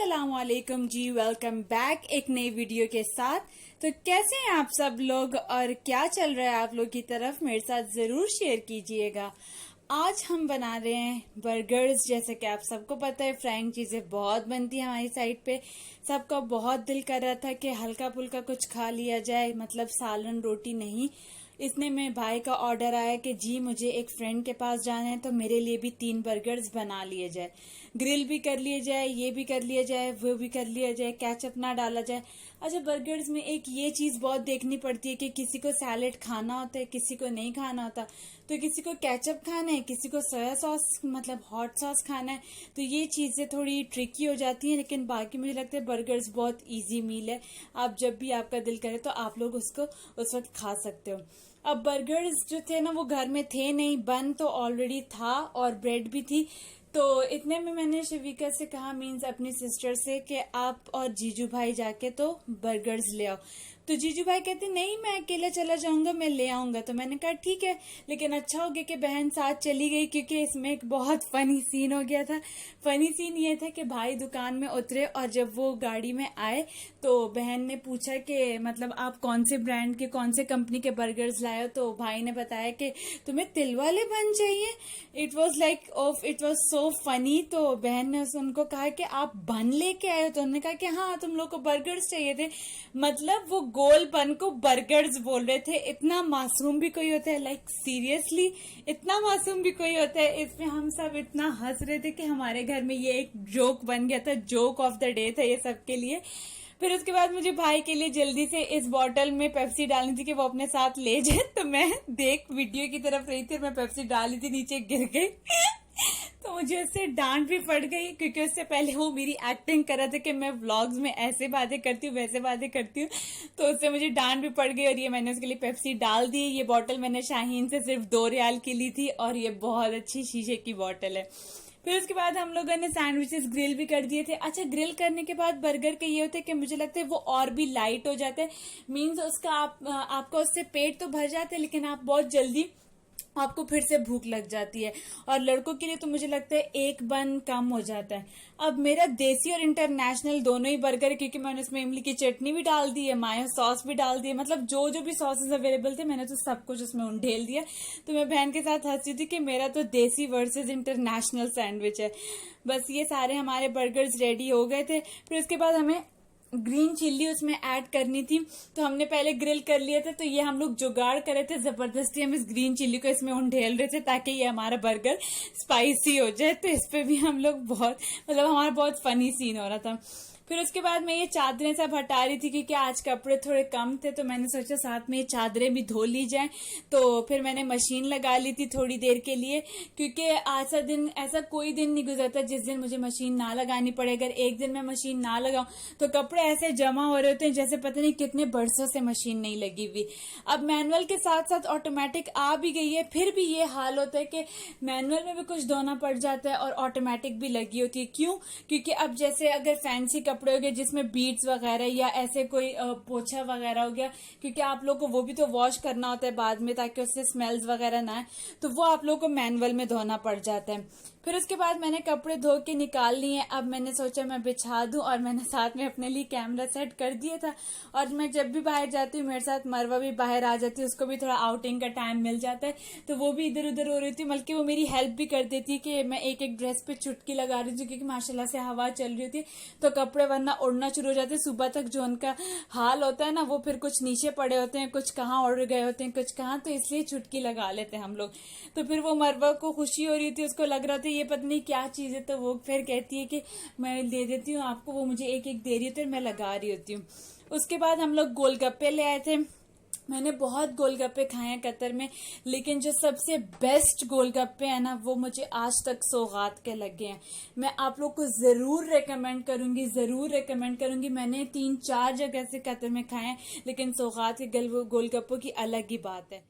अस्सलाम वालेकुम जी, welcome back एक नई वीडियो के साथ। तो कैसे हैं आप सब लोग और क्या चल रहा है आप लोग की तरफ, मेरे साथ जरूर शेयर कीजिएगा। आज हम बना रहे हैं बर्गर्स। जैसे कि आप सबको पता है फ्राइंग चीजें बहुत बनती हैं हमारी साइड पे। सबका बहुत दिल कर रहा था कि हल्का फुल्का कुछ खा लिया जाए, मतलब सालन रोटी नहीं। इसने मेरे भाई का ऑर्डर आया कि जी मुझे एक फ्रेंड के पास जाना है तो मेरे लिए भी 3 बर्गर्स बना लिए जाए, ग्रिल भी कर लिए जाए, ये भी कर लिया जाए, वो भी कर लिया जाए, केचप ना डाला जाए। अच्छा, बर्गर्स में एक ये चीज बहुत देखनी पड़ती है कि किसी को सैलेड खाना होता है, किसी को नहीं खाना होता। तो किसी को केचप खाना है, किसी को सोया सॉस मतलब हॉट सॉस खाना है। तो ये चीजें थोड़ी ट्रिकी हो जाती हैं, लेकिन बाकी मुझे लगता है बर्गर्स बहुत इजी मील है। आप जब भी आपका दिल करे तो आप लोग उसको उस वक्त खा सकते हो। अब बर्गर्स जो थे ना वो घर में थे नहीं, बन तो ऑलरेडी था और ब्रेड भी थी। तो इतने में मैंने शिविका से कहा, मीन्स अपनी सिस्टर से, कि आप और जीजू भाई जाके तो बर्गर्स ले आओ। तो जीजू भाई कहते नहीं मैं अकेले चला जाऊंगा, मैं ले आऊंगा। तो मैंने कहा ठीक है, लेकिन अच्छा हो गया कि बहन साथ चली गई, क्योंकि इसमें एक बहुत फनी सीन हो गया था। फनी सीन ये था कि भाई दुकान में उतरे और जब वो गाड़ी में आए तो बहन ने पूछा कि मतलब आप कौन से ब्रांड के, कौन से कंपनी के बर्गर्स लाए हो। तो भाई ने बताया कि तुम्हें तिल वाले बन चाहिए। It was so funny. तो बहन ने उनको कहा कि आप बन लेके आए हो। तो उन्होंने कहा कि हाँ तुम लोग को बर्गर्स चाहिए थे। मतलब वो गोल बन को बर्गर्स बोल रहे थे। इतना मासूम भी कोई होता है, लाइक सीरियसली इतना मासूम भी कोई होता है। इसमें हम सब इतना हंस रहे थे कि हमारे घर में ये एक जोक बन गया था, जोक ऑफ द डे था ये सबके लिए। फिर उसके बाद मुझे भाई के लिए जल्दी से इस बॉटल में पेप्सी डालनी थी कि वो अपने साथ ले जाए। तो मैं देख वीडियो की तरफ रही थी और मैं पेप्सी डाली थी, नीचे गिर गई। तो मुझे उससे डांट भी पड़ गई, क्योंकि उससे पहले वो मेरी एक्टिंग कर रहा था कि मैं व्लॉग्स में ऐसे बातें करती हूँ वैसे बातें करती हूँ। तो उससे मुझे डांट भी पड़ गई और ये मैंने उसके लिए पेप्सी डाल दी। ये बॉटल मैंने शाहीन से सिर्फ 2 रियाल की ली थी और ये बहुत अच्छी शीशे की बॉटल है। फिर उसके बाद हम लोगों ने सैंडविचेस ग्रिल भी कर दिए थे। अच्छा, ग्रिल करने के बाद बर्गर का ये होता है कि मुझे लगता है वो और भी लाइट हो जाता है। मीन्स उसका आपका उससे पेट तो भर जाता है, लेकिन आप बहुत जल्दी आपको फिर से भूख लग जाती है। और लड़कों के लिए तो मुझे लगता है एक बन कम हो जाता है। अब मेरा देसी और इंटरनेशनल दोनों ही बर्गर है, क्योंकि मैंने उसमें इमली की चटनी भी डाल दी है, मायो सॉस भी डाल दी है, मतलब जो जो भी सॉसेस अवेलेबल थे मैंने तो सब कुछ उसमें ढेल दिया। तो मैं बहन के साथ हंसी थी कि मेरा तो देसी वर्सेस इंटरनेशनल सैंडविच है। बस ये सारे हमारे बर्गर्स रेडी हो गए थे। फिर उसके बाद हमें ग्रीन चिल्ली उसमें ऐड करनी थी, तो हमने पहले ग्रिल कर लिया था। तो ये हम लोग जुगाड़ कर रहे थे, जबरदस्ती हम इस ग्रीन चिल्ली को इसमें ढेल रहे थे ताकि ये हमारा बर्गर स्पाइसी हो जाए। तो इस पे भी हम लोग बहुत मतलब हमारा बहुत फनी सीन हो रहा था। फिर उसके बाद मैं ये चादरें सब हटा रही थी, क्योंकि आज कपड़े थोड़े कम थे। तो मैंने सोचा साथ में ये चादरें भी धो ली जाए। तो फिर मैंने मशीन लगा ली थी थोड़ी देर के लिए, क्योंकि ऐसा कोई दिन नहीं गुजरता जिस दिन मुझे मशीन ना लगानी पड़े। अगर एक दिन मैं मशीन ना लगाऊं तो कपड़े ऐसे जमा हो रहे होते हैं जैसे पता नहीं कितने बरसों से मशीन नहीं लगी हुई। अब मैनुअल के साथ साथ ऑटोमेटिक आ भी गई है, फिर भी ये हाल होता है कि मैनुअल में भी कुछ धोना पड़ जाता है और ऑटोमेटिक भी लगी होती है। क्यों? क्योंकि अब जैसे अगर फैंसी कपड़े हो गए जिसमें बीड्स वगैरह या ऐसे कोई पोछा वगैरह हो गया, क्योंकि आप लोग को वो भी तो वॉश करना होता है बाद में ताकि उससे स्मेल्स वगैरह ना आए, तो वो आप लोग को मैनुअल में धोना पड़ जाता है। फिर उसके बाद मैंने कपड़े धो के निकाल लिए। अब मैंने सोचा मैं बिछा दूं और मैंने साथ में अपने लिए कैमरा सेट कर दिया था। और मैं जब भी बाहर जाती हूँ मेरे साथ मरवा भी बाहर आ जाती है, उसको भी थोड़ा आउटिंग का टाइम मिल जाता है, तो वो भी इधर उधर हो रही थी। बल्कि वो मेरी हेल्प भी कर देती है कि मैं एक एक ड्रेस पे चुटकी लगा रही थी, क्योंकि माशाल्लाह से हवा चल रही थी तो कपड़े वरना उड़ना शुरू हो जाते। सुबह तक जो उनका हाल होता है ना, वो फिर कुछ नीचे पड़े होते हैं, कुछ कहाँ उड़ गए होते हैं, कुछ कहाँ, तो इसलिए चुटकी लगा लेते हैं हम लोग। तो फिर वो मरवा को खुशी हो रही थी, उसको लग रहा था ये पता नहीं क्या चीज है, तो वो फिर कहती है कि मैं दे देती हूँ आपको, वो मुझे एक एक दे रही होती है और मैं लगा रही होती हूँ। उसके बाद हम लोग गोलगप्पे ले आए थे। मैंने बहुत गोलगप्पे खाए हैं कतर में, लेकिन जो सबसे बेस्ट गोलगप्पे हैं ना वो मुझे आज तक सौगात के लगे हैं। मैं आप लोग को जरूर रेकमेंड करूंगी। मैंने 3-4 जगह से कतर में खाए हैं, लेकिन सौगात के गोलगप्पों की अलग ही बात है।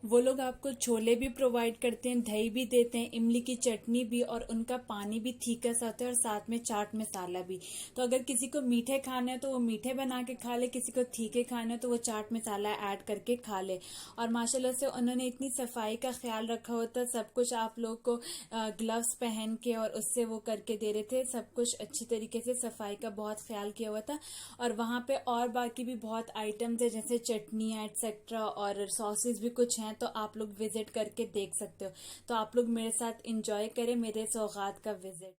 वो लोग आपको छोले भी प्रोवाइड करते हैं, दही भी देते हैं, इमली की चटनी भी, और उनका पानी भी ठीका सा होता है, और साथ में चाट मसाला भी। तो अगर किसी को मीठे खाने हैं तो वो मीठे बना के खा ले, किसी को तीखे खाने हैं तो वो चाट मसाला ऐड करके खा ले। और माशाल्लाह से उन्होंने इतनी सफाई का ख्याल रखा होता, सब कुछ आप लोग को ग्लव्स पहन के और उससे वो करके दे रहे थे, सब कुछ अच्छी तरीके से सफाई का बहुत ख्याल किया हुआ था। और वहाँ पे और बाकी भी बहुत आइटम्स है, जैसे चटनी एटसेट्रा और सॉसेस भी कुछ हैं, तो आप लोग विजिट करके देख सकते हो। तो आप लोग मेरे साथ एंजॉय करें मेरे सौगात का विजिट।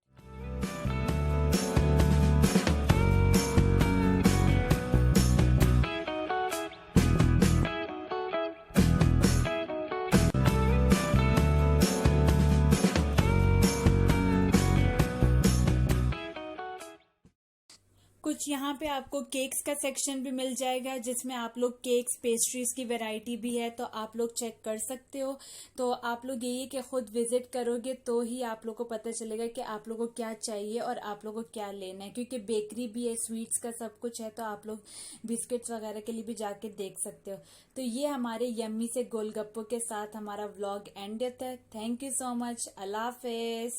कुछ यहाँ पे आपको केक्स का सेक्शन भी मिल जाएगा, जिसमें आप लोग केक्स पेस्ट्रीज की वैरायटी भी है, तो आप लोग चेक कर सकते हो। तो आप लोग यही कि खुद विजिट करोगे तो ही आप लोग को पता चलेगा कि आप लोग को क्या चाहिए और आप लोग को क्या लेना है, क्योंकि बेकरी भी है, स्वीट्स का सब कुछ है, तो आप लोग बिस्किट्स वगैरह के लिए भी जाके देख सकते हो। तो ये हमारे यम्मी से गोलगप्पों के साथ हमारा व्लॉग एंड होता है। Thank you so much. Allah Hafiz.